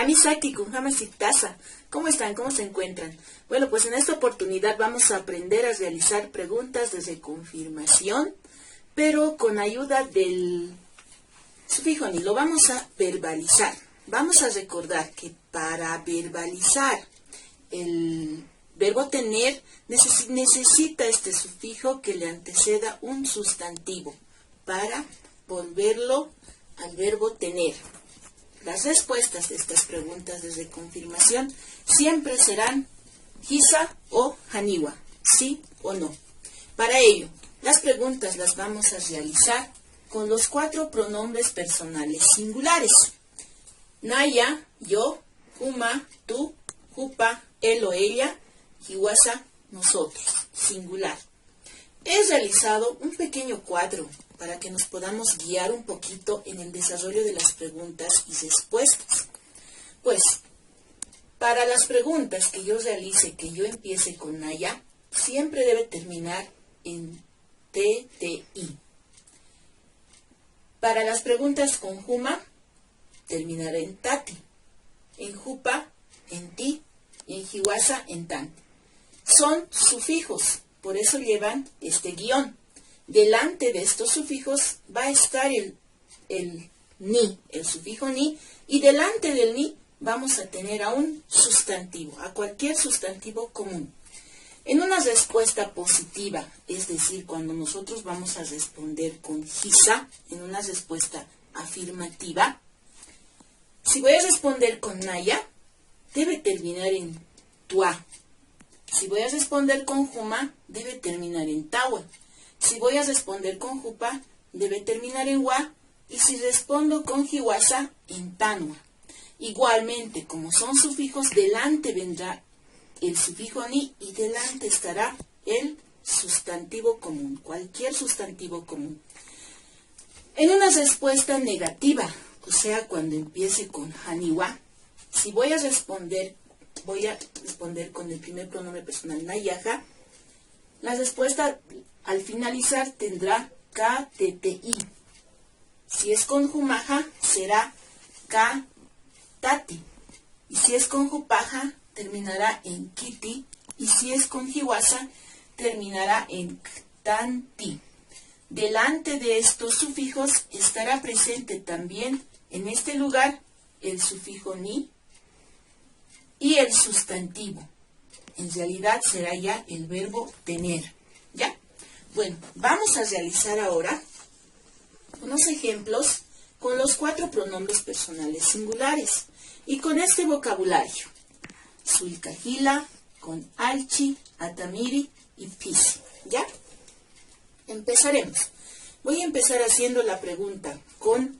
Yamisaki, Kunhamasitasa. ¿Cómo están? ¿Cómo se encuentran? Bueno, pues en esta oportunidad vamos a aprender a realizar preguntas desde confirmación, pero con ayuda del sufijo ni. Lo vamos a verbalizar. Vamos a recordar que para verbalizar el verbo tener necesita este sufijo que le anteceda un sustantivo para volverlo al verbo tener. Las respuestas de estas preguntas desde confirmación siempre serán hisa o haniwa, sí o no. Para ello, las preguntas las vamos a realizar con los 4 pronombres personales singulares. Naya, yo, huma, tú, jupa, él o ella, hiwasa, nosotros, singular. He realizado un pequeño cuadro para que nos podamos guiar un poquito en el desarrollo de las preguntas y respuestas. Pues, para las preguntas que yo realice, que yo empiece con Naya, siempre debe terminar en TTI. Para las preguntas con Juma, terminará en Tati. En Jupa, en Ti, y en Hiwasa, en Tan. Son sufijos, por eso llevan este guión. Delante de estos sufijos va a estar el ni, el sufijo ni, y delante del ni vamos a tener a un sustantivo, a cualquier sustantivo común. En una respuesta positiva, es decir, cuando nosotros vamos a responder con hisa, en una respuesta afirmativa, si voy a responder con naya, debe terminar en tua. Si voy a responder con juma, debe terminar en tawa. Si voy a responder con jupa, debe terminar en wa. Y si respondo con hiwasa, en tanwa. Igualmente, como son sufijos, delante vendrá el sufijo ni y delante estará el sustantivo común, cualquier sustantivo común. En una respuesta negativa, o sea, cuando empiece con haniwa, si voy a responder con el primer pronombre personal nayaha, la respuesta al finalizar tendrá KTTI. Si es con jumaja, será K-tati. Y si es con jupaja, terminará en kiti. Y si es con hiwasa, terminará en tanti. Delante de estos sufijos estará presente también en este lugar el sufijo ni y el sustantivo. En realidad será ya el verbo tener. ¿Ya? Bueno, vamos a realizar ahora unos ejemplos con los 4 pronombres personales singulares y con este vocabulario. Sulcajila, con alchi, atamiri y pisi. ¿Ya? Empezaremos. Voy a empezar haciendo la pregunta con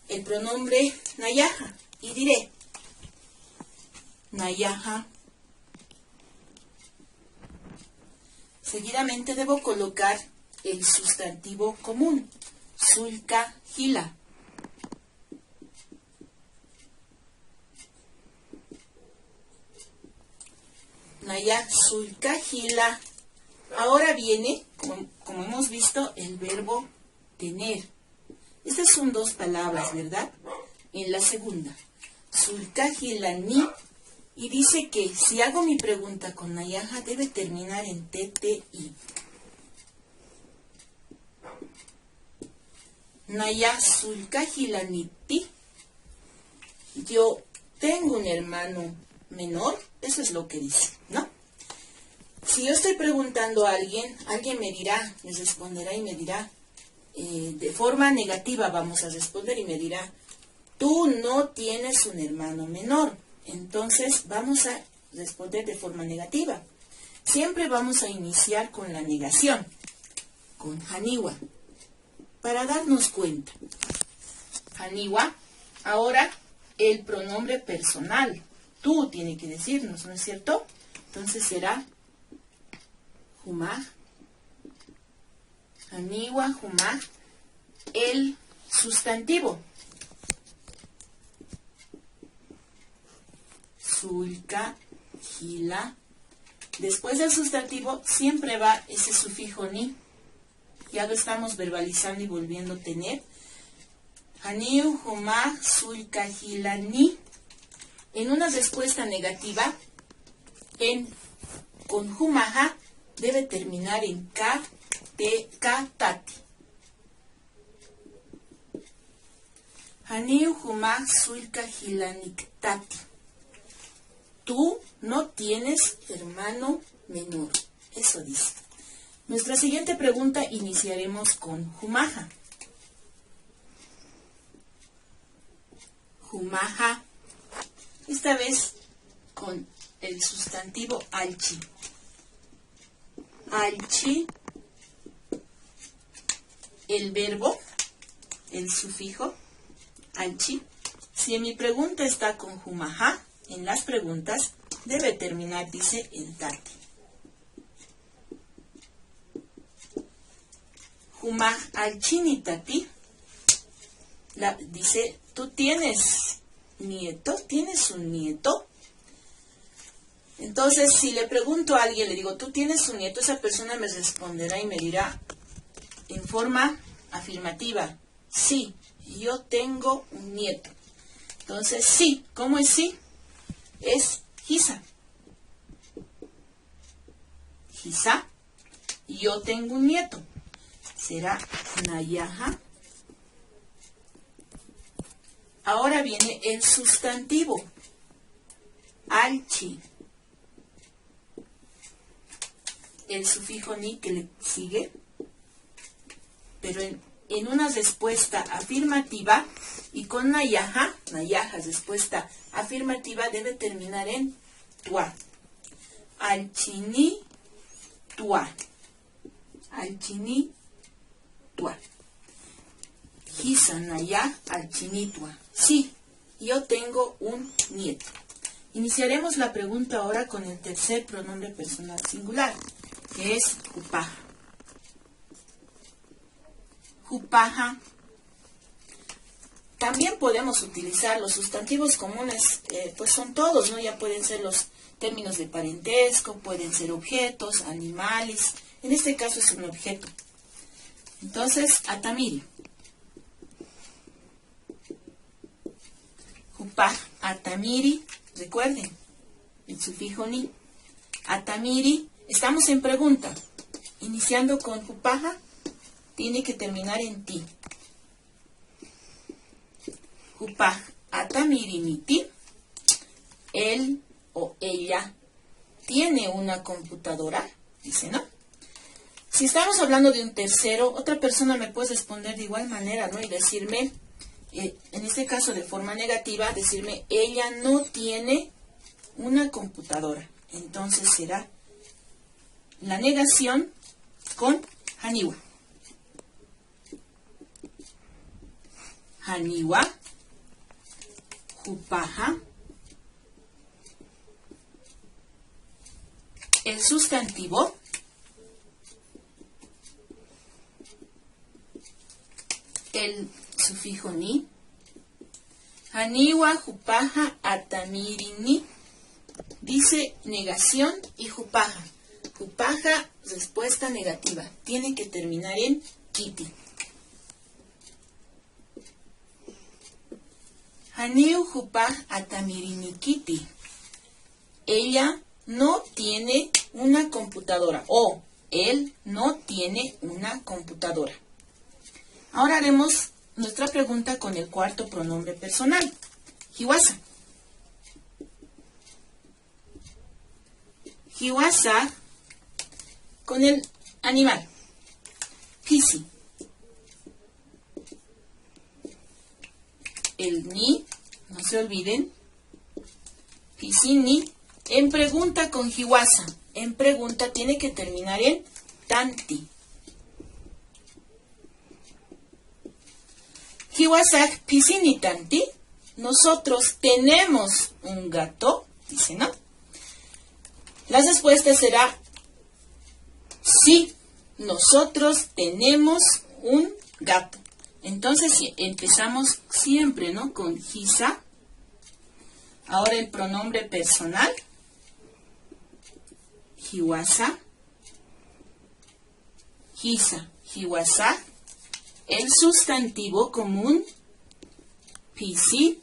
el pronombre nayaha y diré nayaha. Seguidamente debo colocar el sustantivo común, sulcajila. Naya sulcajila. Ahora viene, como hemos visto, el verbo tener. Estas son 2 palabras, ¿verdad? En la segunda, sulcajila ni. Y dice que si hago mi pregunta con nayaha debe terminar en TTI. Naya sulkajilaniti. Yo tengo un hermano menor. Eso es lo que dice, ¿no? Si yo estoy preguntando a alguien, alguien me dirá, me responderá y me dirá, de forma negativa vamos a responder y me dirá, tú no tienes un hermano menor. Entonces vamos a responder de forma negativa. Siempre vamos a iniciar con la negación, con haniwa, para darnos cuenta. Haniwa, ahora el pronombre personal. Tú tiene que decirnos, ¿no es cierto? Entonces será humaj, haniwa, humaj, el sustantivo. Sulca, jila. Después del sustantivo siempre va ese sufijo ni. Ya lo estamos verbalizando y volviendo a tener. Haniu, humaj, sulca, jila, ni. en una respuesta negativa, con jumaja, debe terminar en ka, te, ka, tati. Haniu jumaj suilka hilanik tati. Tú no tienes hermano menor. Eso dice. Nuestra siguiente pregunta iniciaremos con jumaja. Jumaja. Esta vez con el sustantivo alchi. Alchi. El verbo, el sufijo, alchi. Si en mi pregunta está con jumaja, en las preguntas debe terminar, dice, en tati. Jumaj alchini tati. Dice, ¿tú tienes nieto? ¿Tienes un nieto? Entonces, si le pregunto a alguien, le digo, ¿tú tienes un nieto? Esa persona me responderá y me dirá en forma afirmativa, sí, yo tengo un nieto. Entonces, sí, ¿cómo es sí? Es Hisa. Hisa, yo tengo un nieto. Será Nayaha. Ahora viene el sustantivo. Alchi. El sufijo ni que le sigue. Pero en una respuesta afirmativa y con Nayaha, respuesta afirmativa, debe terminar en tua. Alchini tua. Alchini tua. Hisanaya alchini tua. Sí, yo tengo un nieto. Iniciaremos la pregunta ahora con el tercer pronombre personal singular, que es jupaja. Jupaja. También podemos utilizar los sustantivos comunes, pues son todos, ¿no? Ya pueden ser los términos de parentesco, pueden ser objetos, animales. En este caso es un objeto. Entonces, atamiri. Jupaj, atamiri, recuerden, el sufijo ni. Atamiri, estamos en pregunta. Iniciando con jupaja, tiene que terminar en ti. Jupaj, atamiri miti. Él o ella tiene una computadora, dice, ¿no? Si estamos hablando de un tercero, otra persona me puede responder de igual manera, ¿no? Y decirme, en este caso de forma negativa, decirme, ella no tiene una computadora. Entonces será la negación con haniwa. Haniwa, jupaja. El sustantivo, el sufijo ni. Haniwa, jupaja, atamiri ni. Dice negación y jupaja. Jupaja, respuesta negativa. Tiene que terminar en kiti. Haniu jupaj atamiri ni kiti. Ella no tiene una computadora. O él no tiene una computadora. Ahora haremos nuestra pregunta con el cuarto pronombre personal. Hiwasa. Hiwasa con el animal. Pisi. El ni, no se olviden. Pisi ni. En pregunta con hiwasa. En pregunta tiene que terminar en tanti. Hiwasak pisini tanti. Nosotros tenemos un gato, dice, ¿no? La respuesta será sí, nosotros tenemos un gato. Entonces empezamos siempre, ¿no? Con hisa. Ahora el pronombre personal. Hiwasa. Hisa, hiwasa. El sustantivo común, pisi.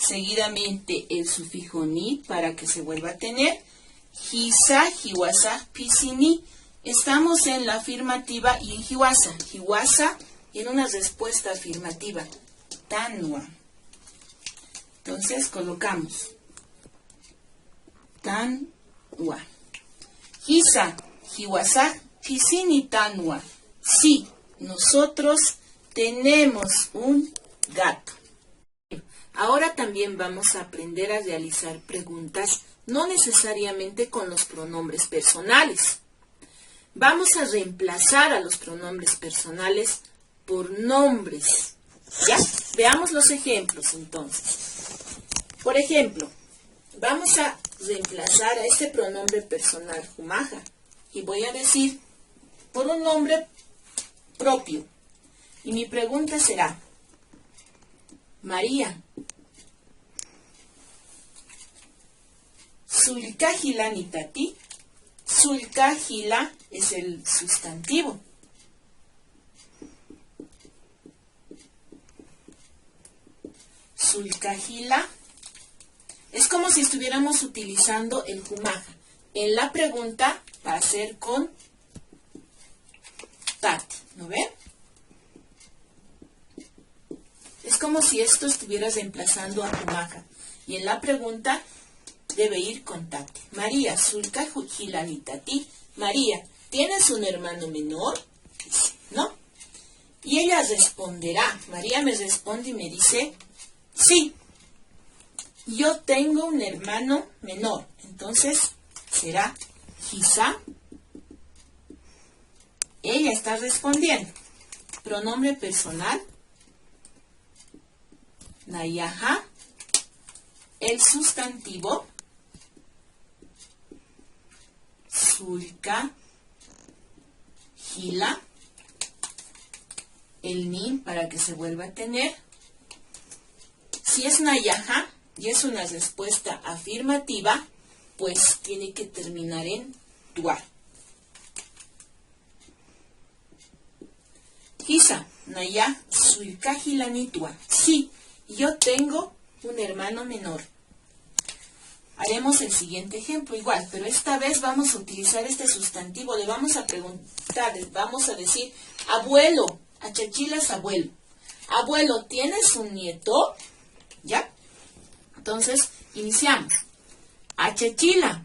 seguidamente el sufijo ni para que se vuelva a tener. Hisa, hiwasa, pisini. Estamos en la afirmativa y en hiwasa. Hiwasa en una respuesta afirmativa. Tanwa. Entonces colocamos tanwa. Hisa, hiwasa, pisini tanwa. Sí, nosotros tenemos un gato. Ahora también vamos a aprender a realizar preguntas, no necesariamente con los pronombres personales. Vamos a reemplazar a los pronombres personales por nombres. ¿Ya? Veamos los ejemplos entonces. Por ejemplo, vamos a reemplazar a este pronombre personal, humaja, y voy a decir por un nombre propio. Y mi pregunta será, María, sulkahila nitati. Sulkahila es el sustantivo. Sulkahila es como si estuviéramos utilizando el humaja. En la pregunta va a ser con tati, ¿no ven? Es como si esto estuviera reemplazando a humaja. Y en la pregunta debe ir con tati. María, sulkahila nitati. María, ¿tienes un hermano menor? ¿No? Y ella responderá. María me responde y me dice, sí, yo tengo un hermano menor. Entonces será hisa. Ella está respondiendo. Pronombre personal. Nayaha. El sustantivo. Sulka. Hila. El ni para que se vuelva a tener. Si es nayaha y es una respuesta afirmativa, pues tiene que terminar en tua. Hisa, naya, sulkahila ni tua. Sí, yo tengo un hermano menor. Haremos el siguiente ejemplo igual, pero esta vez vamos a utilizar este sustantivo. Le vamos a preguntar, vamos a decir, abuelo, achachilas abuelo. Abuelo, ¿tienes un nieto? ¿Ya? Entonces, iniciamos. Achachila.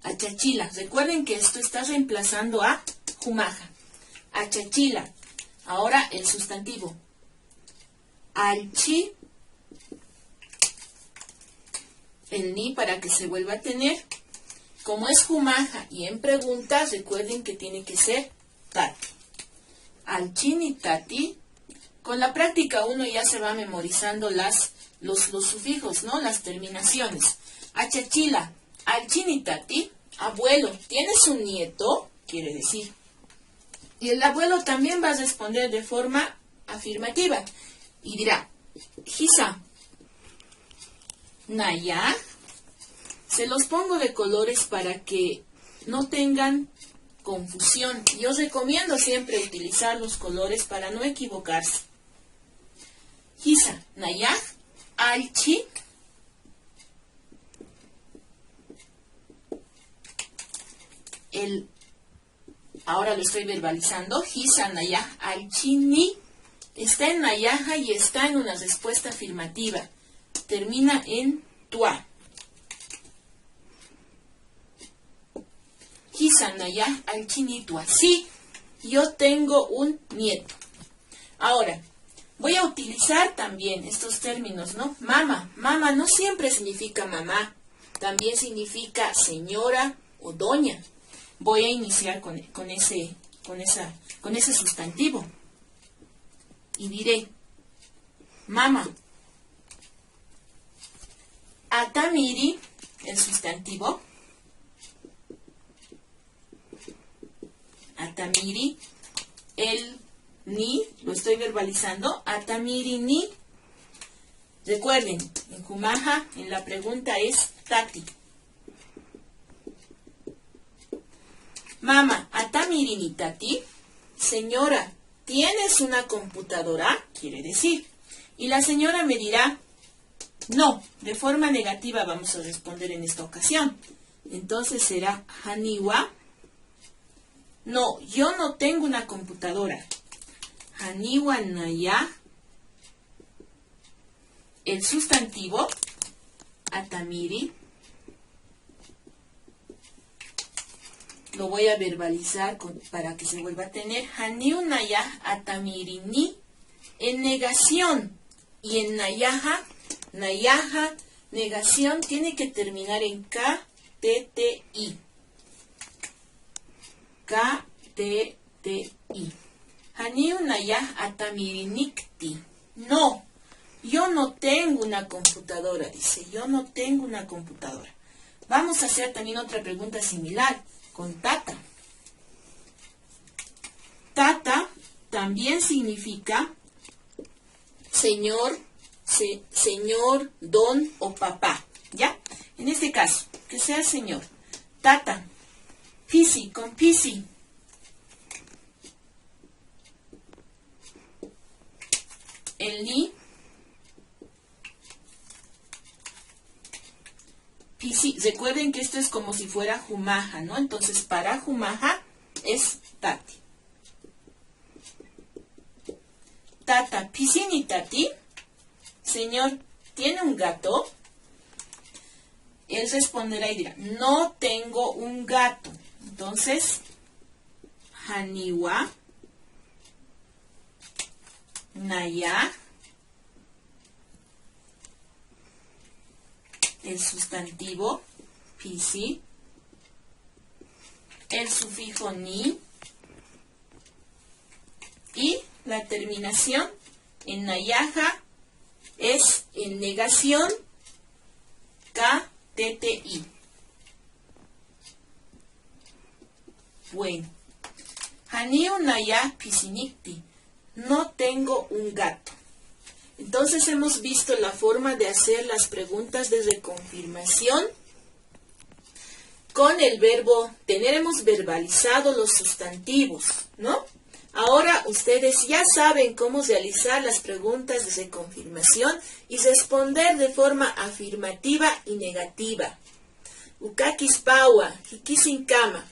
Achachila. Recuerden que esto está reemplazando a humaja. Achachila. Ahora el sustantivo. Alchi. El ni para que se vuelva a tener. Como es humaja y en preguntas, recuerden que tiene que ser tati. Alchi ni tati. Con la práctica uno ya se va memorizando los sufijos, ¿no? Las terminaciones. Achachila, alchi ni tati. Abuelo, ¿tienes un nieto? Quiere decir. Y el abuelo también va a responder de forma afirmativa. Y dirá, hisa, naya. Se los pongo de colores para que no tengan confusión. Yo recomiendo siempre utilizar los colores para no equivocarse. Hisa, naya, alchi. Ahora lo estoy verbalizando. Hisa, naya, alchi, ni. Está en nayaja y está en una respuesta afirmativa. Termina en tua. Hisa, naya, alchi, ni tua. Sí, yo tengo un nieto. Ahora, voy a utilizar también estos términos, ¿no? Mama. Mama no siempre significa mamá. También significa señora o doña. Voy a iniciar con ese sustantivo. Y diré, mama. Atamiri, el sustantivo. Atamiri, el ni, lo estoy verbalizando. Atamiri ni. Recuerden, en humaja, en la pregunta es tati. Mama, atamiri ni tati. Señora, ¿tienes una computadora? quiere decir. Y la señora me dirá, no, de forma negativa vamos a responder en esta ocasión. Entonces será haniwa. No, yo no tengo una computadora. Haniwa naya. El sustantivo, atamiri. Lo voy a verbalizar para que se vuelva a tener. Haniu naya atamiri ni. En negación. Y en nayaha, negación, tiene que terminar en K, T, T, I. K, T, T, I. Haniu naya atamiri nikti. No, yo no tengo una computadora, dice. Yo no tengo una computadora. Vamos a hacer también otra pregunta similar con tata. Tata también significa señor, señor, don o papá, ¿ya? En este caso, que sea señor. Tata, pisi, con pisi. El ni, pisi. Recuerden que esto es como si fuera jumaja, ¿no? Entonces, para jumaja es tati. Tata, pisi ni tati. Señor, ¿tiene un gato? Él responderá y dirá, no tengo un gato. Entonces, haniwa naya. El sustantivo, pisi. El sufijo ni. Y la terminación en nayaja es en negación K, T, T, I. Bueno. Haniu naya pisinikti. No tengo un gato. Entonces hemos visto la forma de hacer las preguntas de reconfirmación con el verbo tener. Hemos verbalizado los sustantivos, ¿no? Ahora ustedes ya saben cómo realizar las preguntas de reconfirmación y responder de forma afirmativa y negativa. Ukakis pawa, hikisinkama.